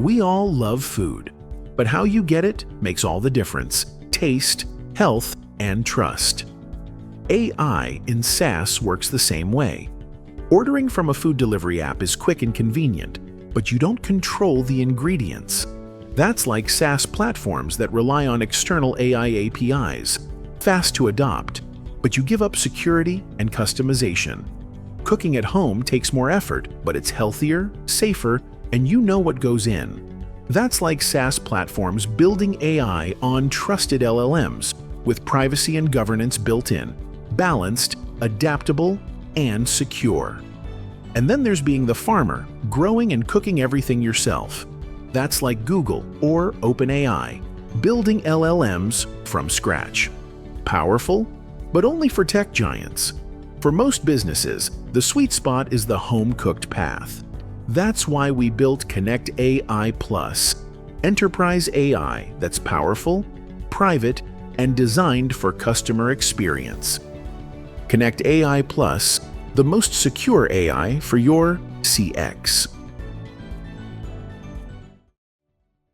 We all love food, but how you get it makes all the difference. Taste, health, and trust. AI in SaaS works the same way. Ordering from a food delivery app is quick and convenient, but you don't control the ingredients. That's like SaaS platforms that rely on external AI APIs, fast to adopt, but you give up security and customization. Cooking at home takes more effort, but it's healthier, safer, and you know what goes in. That's like SaaS platforms building AI on trusted LLMs, with privacy and governance built in, balanced, adaptable, and secure. And then there's being the farmer, growing and cooking everything yourself. That's like Google or OpenAI, building LLMs from scratch. Powerful, but only for tech giants. For most businesses, the sweet spot is the home-cooked path. That's why we built Konnect AI Plus, enterprise AI that's powerful, private, and designed for customer experience. Konnect AI Plus, the most secure AI for your CX.